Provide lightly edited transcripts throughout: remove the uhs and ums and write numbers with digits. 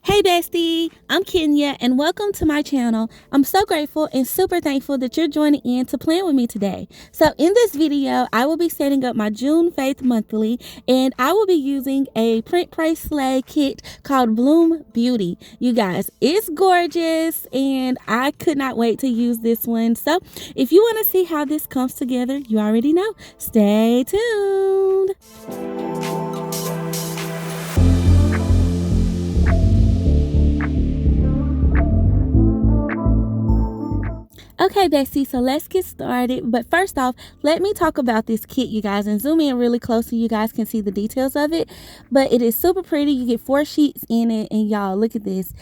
Hey Bestie, I'm Kenya and welcome to my channel. I'm so grateful and super thankful that you're joining in to plan with me today. So in this video, I will be setting up my June Faith Monthly and I will be using a print pray slay kit called Bloom Beauty. You guys, it's gorgeous and I could not wait to use this one. So if you want to see how this comes together, you already know. Stay tuned. Okay, Bestie, so let's get started. But first off, let me talk about this kit, you guys, and zoom in really close so you guys can see the details of it. But it is super pretty. You get 4 sheets in it, and y'all, look at this.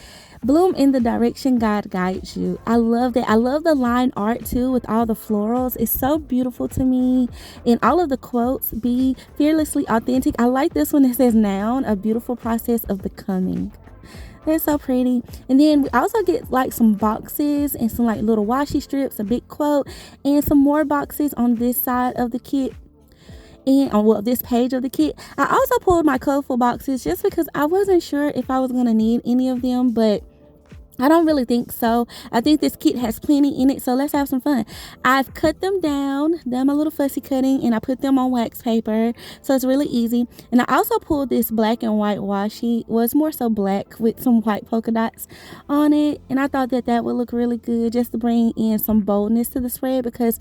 Bloom in the direction God guides you. I love that. I love the line art too with all the florals. It's so beautiful to me. And all of the quotes, be fearlessly authentic. I like this one that says noun, a beautiful process of becoming. They're so pretty. And then we also get like some boxes and some like little washi strips, a big quote, and some more boxes on this side of the kit. And on this page of the kit. I also pulled my colorful boxes just because I wasn't sure if I was going to need any of them, but I don't really think so. I think this kit has plenty in it, so let's have some fun. I've cut them down, done my little fussy cutting, and I put them on wax paper, so it's really easy. And I also pulled this black and white washi. Well, it's more so black with some white polka dots on it, and I thought that that would look really good just to bring in some boldness to the spread because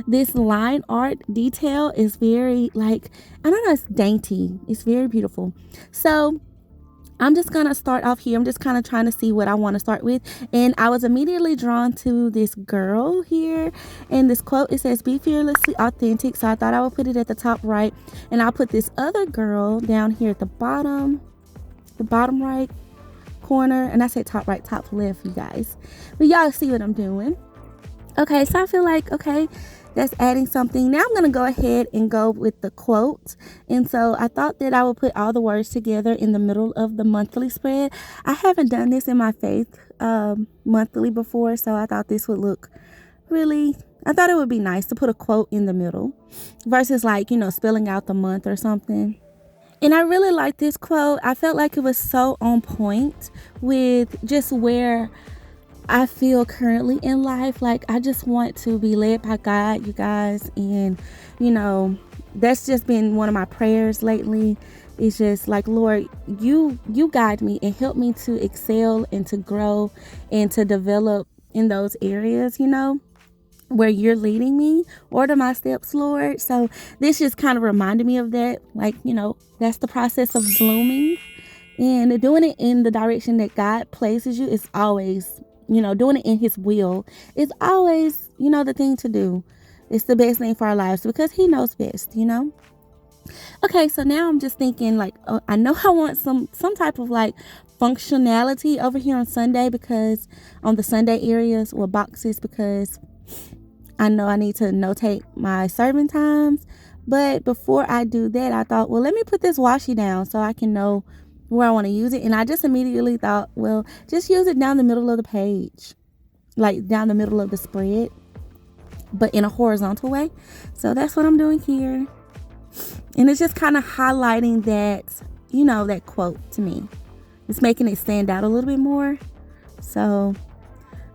this line art detail is very, like, I don't know, it's dainty. It's very beautiful. So I'm just going to start off here. I'm just kind of trying to see what I want to start with. And I was immediately drawn to this girl here. And this quote, it says, be fearlessly authentic. So I thought I would put it at the top right. And I'll put this other girl down here at the bottom right corner. And I said top right, top left, you guys. But y'all see what I'm doing. Okay, so I feel like, okay, that's adding something. Now I'm going to go ahead and go with the quote. And so I thought that I would put all the words together in the middle of the monthly spread. I haven't done this in my faith monthly before, so I thought this would look I thought it would be nice to put a quote in the middle versus like, you know, spelling out the month or something. And I really like this quote. I felt like it was so on point with just where I feel currently in life. Like, I just want to be led by God, you guys. And, you know, that's just been one of my prayers lately. It's just like, Lord, you guide me and help me to excel and to grow and to develop in those areas, you know, where you're leading me. Order my steps, Lord. So this just kind of reminded me of that. Like, you know, that's the process of blooming, and doing it in the direction that God places you is always, you know, doing it in his will is always, you know, the thing to do. It's the best thing for our lives because he knows best, you know. Okay, so now I'm just thinking like, oh, I know I want some type of like functionality over here on Sunday, because on the Sunday areas or boxes, because I know I need to notate my serving times. But before I do that, I thought, well, let me put this washi down so I can know where I want to use it. And I just immediately thought, well, just use it down the middle of the page, like down the middle of the spread, but in a horizontal way. So that's what I'm doing here. And it's just kind of highlighting that, you know, that quote to me. It's making it stand out a little bit more. So,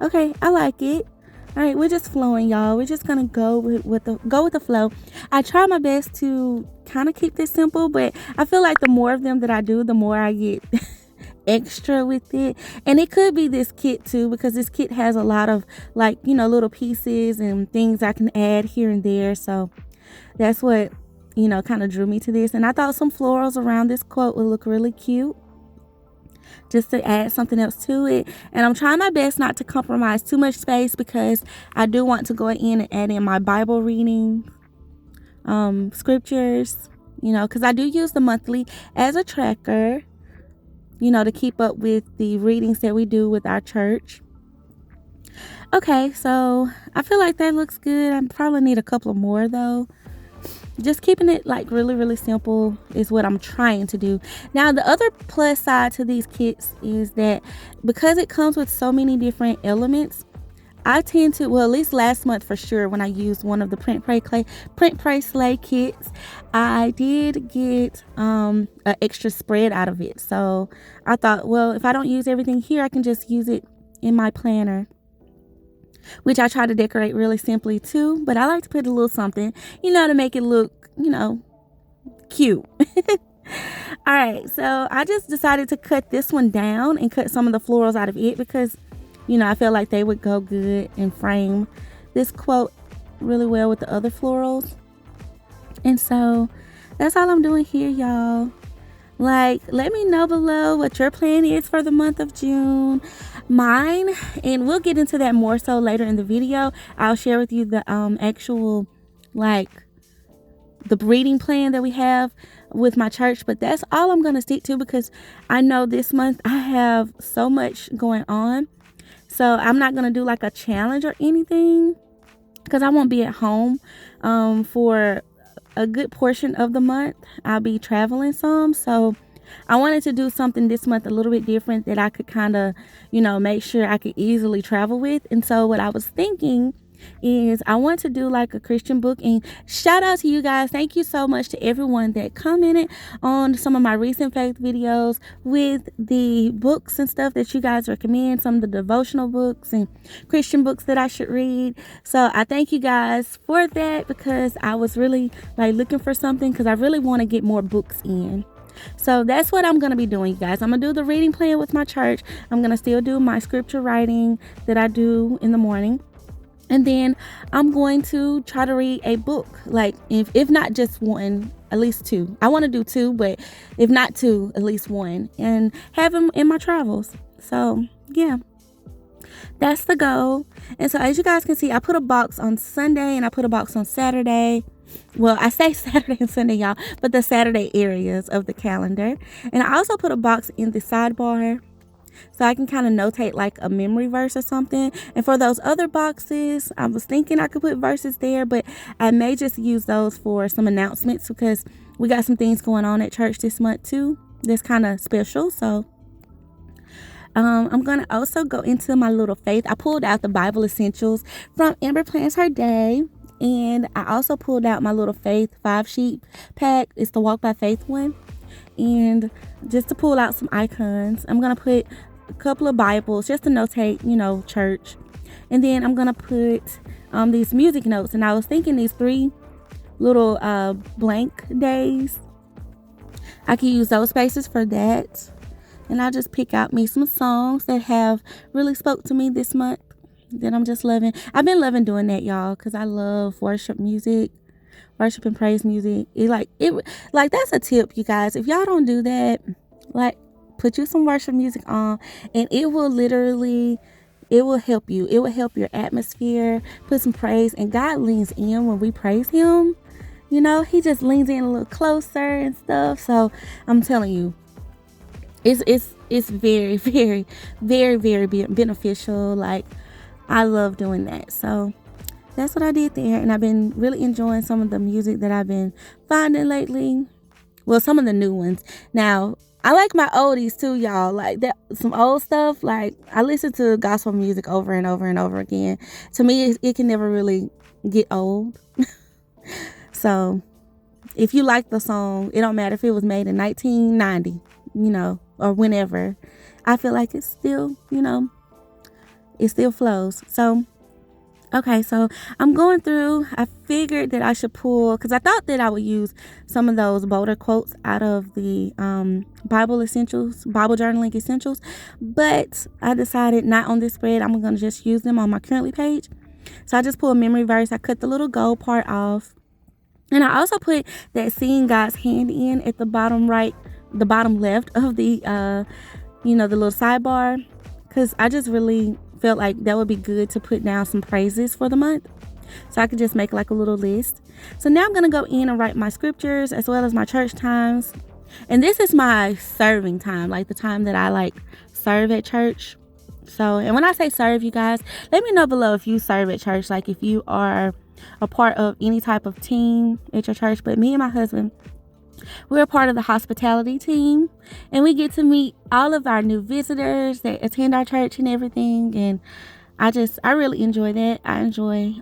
okay, I like it. All right, we're just flowing, y'all. We're just gonna go with the flow. I try my best to kind of keep this simple, but I feel like the more of them that I do, the more I get extra with it. And it could be this kit too, because this kit has a lot of, like, you know, little pieces and things I can add here and there. So that's what, you know, kind of drew me to this. And I thought some florals around this quote would look really cute, just to add something else to it. And I'm trying my best not to compromise too much space, because I do want to go in and add in my Bible reading scriptures, you know, because I do use the monthly as a tracker, you know, to keep up with the readings that we do with our church. Okay, so I feel like that looks good. I probably need a couple more though. Just keeping it like really simple is what I'm trying to do. Now, the other plus side to these kits is that because it comes with so many different elements, I tend to, well, at least last month for sure, when I used one of the Print Pray Slay kits, I did get an extra spread out of it. So I thought, well, if I don't use everything here, I can just use it in my planner, which I try to decorate really simply too. But I like to put a little something, to make it look, cute. All right, so I just decided to cut this one down and cut some of the florals out of it because I feel like they would go good and frame this quote really well with the other florals. And so that's all I'm doing here, y'all. Like, let me know below what your plan is for the month of June. Mine, and we'll get into that more so later in the video. I'll share with you the actual, the reading plan that we have with my church, but that's all I'm going to stick to because I know this month I have so much going on. So I'm not going to do like a challenge or anything because I won't be at home for a good portion of the month. I'll be traveling some. So I wanted to do something this month a little bit different that I could kind of, make sure I could easily travel with. And so what I was thinking is I want to do like a Christian book, and shout out to you guys. Thank you so much to everyone that commented on some of my recent faith videos with the books and stuff that you guys recommend, some of the devotional books and Christian books that I should read. So I thank you guys for that because I was really looking for something because I really want to get more books in. So that's what I'm going to be doing, you guys. I'm going to do the reading plan with my church. I'm going to still do my scripture writing that I do in the morning. And then I'm going to try to read a book, if not just one, at least two. I want to do two, but if not two, at least one, and have them in my travels. So yeah, that's the goal. And so as you guys can see, I put a box on Sunday and I put a box on Saturday. Well, I say Saturday and Sunday, y'all, but the Saturday areas of the calendar. And I also put a box in the sidebar so I can kind of notate like a memory verse or something. And for those other boxes, I was thinking I could put verses there, but I may just use those for some announcements because we got some things going on at church this month too that's kind of special. So I'm going to also go into my little faith. I pulled out the Bible Essentials from Amber Plans Her Day. And I also pulled out my little faith 5-sheet pack. It's the Walk by Faith one. And just to pull out some icons, I'm going to put a couple of Bibles just to notate, church. And then I'm going to put these music notes. And I was thinking these 3 little blank days, I can use those spaces for that. And I'll just pick out me some songs that have really spoke to me this month that I'm just loving. I've been loving doing that, y'all, because I love worship music. Worship and praise music. That's a tip, you guys. If y'all don't do that, put you some worship music on, and it will help you. It will help your atmosphere. Put some praise, and God leans in when we praise Him. He just leans in a little closer and stuff. So I'm telling you, it's very, very, very, very beneficial. I love doing that. So that's what I did there. And I've been really enjoying some of the music that I've been finding lately. Well, some of the new ones. Now, I like my oldies too, y'all. Some old stuff. I listen to gospel music over and over and over again. To me, it can never really get old. So if you like the song, it don't matter if it was made in 1990, or whenever. I feel like it's still, it still flows. So okay, so I'm going through. I figured that I should pull, because I thought that I would use some of those bolder quotes out of the Bible Essentials, Bible Journaling Essentials, but I decided not on this spread. I'm going to just use them on my Currently page. So I just pulled a memory verse. I cut the little gold part off. And I also put that seeing God's hand in at the bottom right, the bottom left of the, the little sidebar, because I just really felt like that would be good to put down some praises for the month, so I could just make a little list. So now I'm going to go in and write my scriptures as well as my church times. And this is my serving time, the time that I serve at church. So, and when I say serve, you guys, let me know below if you serve at church, if you are a part of any type of team at your church. But me and my husband, we're a part of the hospitality team, and we get to meet all of our new visitors that attend our church and everything. And I really enjoy that. I enjoy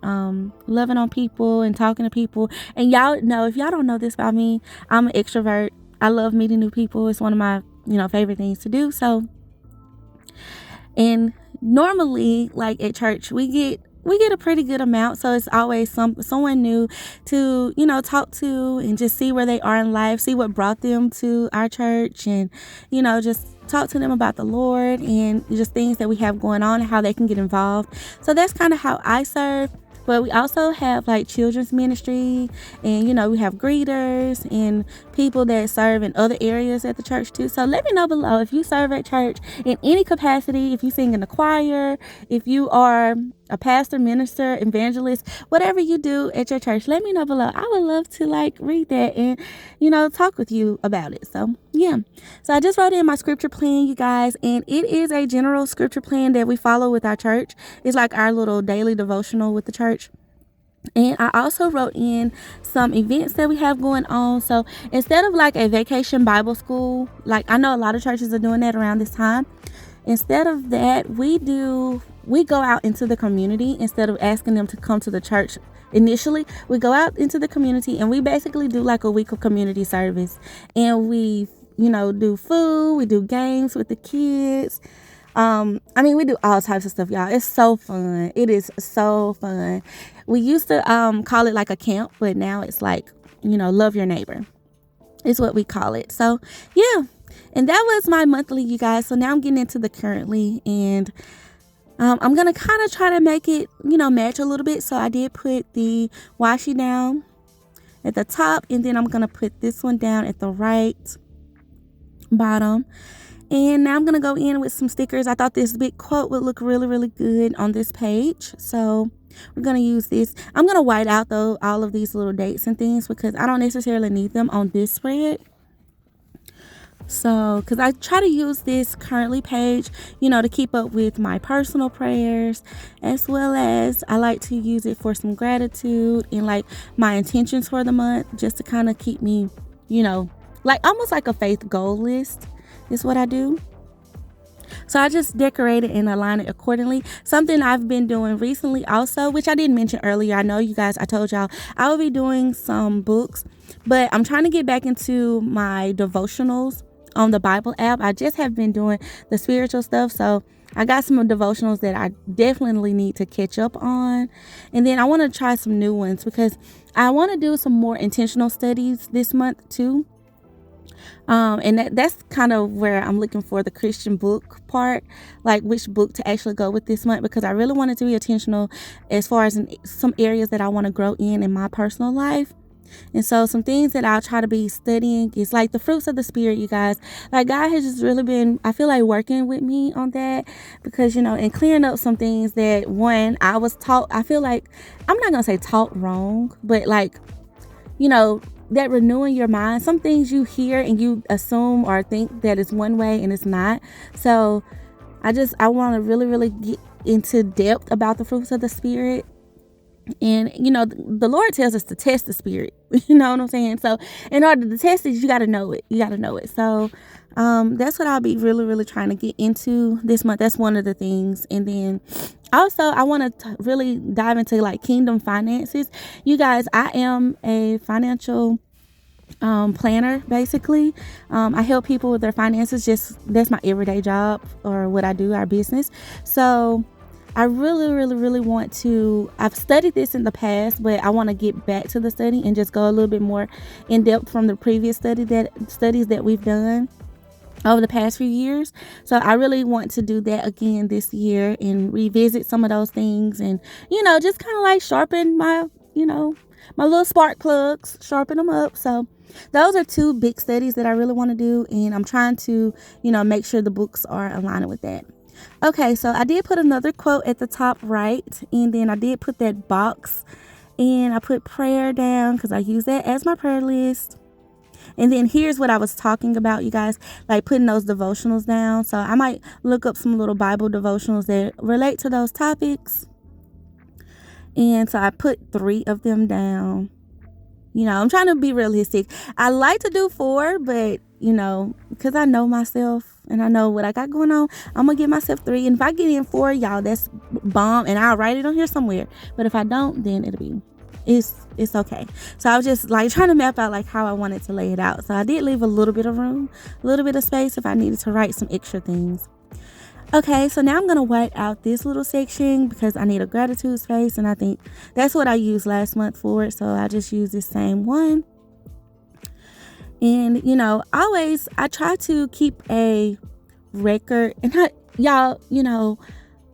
loving on people and talking to people. And y'all know, if y'all don't know this about me, I'm an extrovert. I love meeting new people. It's one of my, favorite things to do. So, and normally, like at church, we get a pretty good amount, so it's always someone new to talk to and just see where they are in life, see what brought them to our church, and just talk to them about the Lord and just things that we have going on and how they can get involved. So that's kind of how I serve. But we also have like children's ministry, and we have greeters and people that serve in other areas at the church too. So let me know below if you serve at church in any capacity, if you sing in the choir, if you are a pastor, minister, evangelist, whatever you do at your church, let me know below. I would love to read that and talk with you about it. So yeah, so I just wrote in my scripture plan, you guys, and it is a general scripture plan that we follow with our church. It's like our little daily devotional with the church. And I also wrote in some events that we have going on. So instead of like a vacation Bible school, like I know a lot of churches are doing that around this time, instead of that, we go out into the community. Instead of asking them to come to the church initially, we go out into the community and we basically do like a week of community service. And we, do food, we do games with the kids. We do all types of stuff, y'all. It's so fun. It is so fun. We used to call it like a camp, but now it's like, love your neighbor. It's what we call it. So yeah. And that was my monthly, you guys. So now I'm getting into the currently, and I'm going to kind of try to make it, match a little bit. So I did put the washi down at the top, and then I'm going to put this one down at the right bottom. And now I'm going to go in with some stickers. I thought this big quote would look really, really good on this page. So we're going to use this. I'm going to white out though all of these little dates and things because I don't necessarily need them on this spread. So, because I try to use this currently page, to keep up with my personal prayers, as well as I like to use it for some gratitude and like my intentions for the month, just to kind of keep me, like almost like a faith goal list is what I do. So I just decorate it and align it accordingly. Something I've been doing recently also, which I didn't mention earlier. I know you guys, I told y'all I will be doing some books, but I'm trying to get back into my devotionals on the Bible app. I just have been doing the spiritual stuff. So I got some devotionals that I definitely need to catch up on. And then I want to try some new ones because I want to do some more intentional studies this month too. And that's kind of where I'm looking for the Christian book part, like which book to actually go with this month, because I really wanted to be intentional as far as in some areas that I want to grow in my personal life. And so some things that I'll try to be studying is like the fruits of the spirit, you guys. Like God has just really been, I feel like, working with me on that because, and clearing up some things that one, I was taught, I feel like, I'm not going to say taught wrong, but like, that renewing your mind, some things you hear and you assume or think that it's one way and it's not. So I want to really, really get into depth about the fruits of the spirit. And, the Lord tells us to test the spirit. You know what I'm saying? So in order to test it, you got to know it. You got to know it. So that's what I'll be really, really trying to get into this month. That's one of the things. And then also, I want to really dive into like kingdom finances. You guys, I am a financial planner, basically. I help people with their finances. That's my everyday job or what I do, our business. So I really, really, really want to, I've studied this in the past, but I want to get back to the study and just go a little bit more in depth from the previous studies that we've done over the past few years. So I really want to do that again this year and revisit some of those things and, just kind of like sharpen my little spark plugs, sharpen them up. So those are two big studies that I really want to do. And I'm trying to, make sure the books are aligning with that. Okay, so I did put another quote at the top right, and then I did put that box, and I put prayer down because I use that as my prayer list. And then here's what I was talking about, you guys, like putting those devotionals down. So I might look up some little Bible devotionals that relate to those topics. And so I put 3 of them down. I'm trying to be realistic. I like to do 4, but, because I know myself and I know what I got going on, I'm gonna give myself 3. And if I get in 4, y'all, that's bomb, and I'll write it on here somewhere. But if I don't, then it's okay. So I was just like trying to map out like how I wanted to lay it out. So I did leave a little bit of room, a little bit of space if I needed to write some extra things. Okay, so now I'm gonna white out this little section because I need a gratitude space, and I think that's what I used last month for it. So I just use this same one. And always I try to keep a record, and y'all,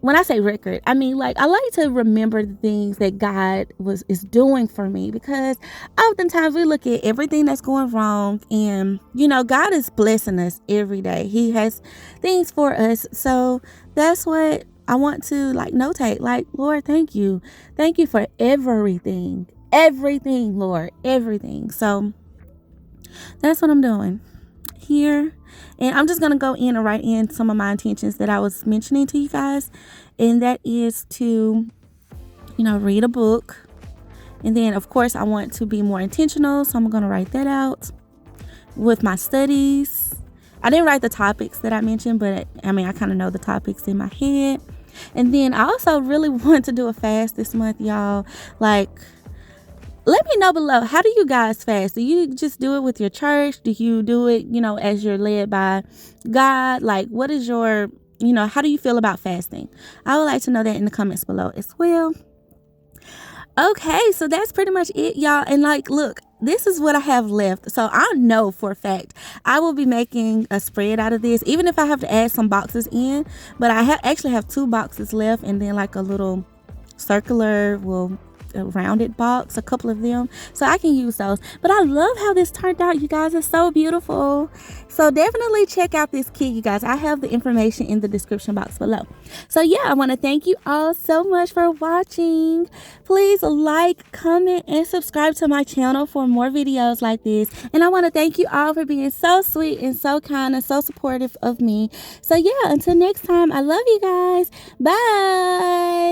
when I say record, I mean, like, I like to remember the things that God is doing for me, because oftentimes we look at everything that's going wrong, and God is blessing us every day. He has things for us. So that's what I want to like notate. Like, Lord, thank you for everything, Lord, everything. So that's what I'm doing here. And I'm just going to go in and write in some of my intentions that I was mentioning to you guys. And that is to, read a book. And then, of course, I want to be more intentional. So I'm going to write that out. With my studies, I didn't write the topics that I mentioned, but I mean, I kind of know the topics in my head. And then I also really want to do a fast this month, y'all. Like, let me know below, how do you guys fast? Do you just do it with your church? Do you do it, as you're led by God? Like, what is your, how do you feel about fasting? I would like to know that in the comments below as well. Okay, so that's pretty much it, y'all. And like, look, this is what I have left. So I know for a fact I will be making a spread out of this, even if I have to add some boxes in. But I actually have 2 boxes left, and then like a little circular, a rounded box, a couple of them, so I can use those. But I love how this turned out, you guys. It's so beautiful. So definitely check out this kit, you guys. I have the information in the description box below. So yeah, I want to thank you all so much for watching. Please like, comment, and subscribe to my channel for more videos like this. And I want to thank you all for being so sweet and so kind and so supportive of me. So yeah, until next time, I love you guys. Bye.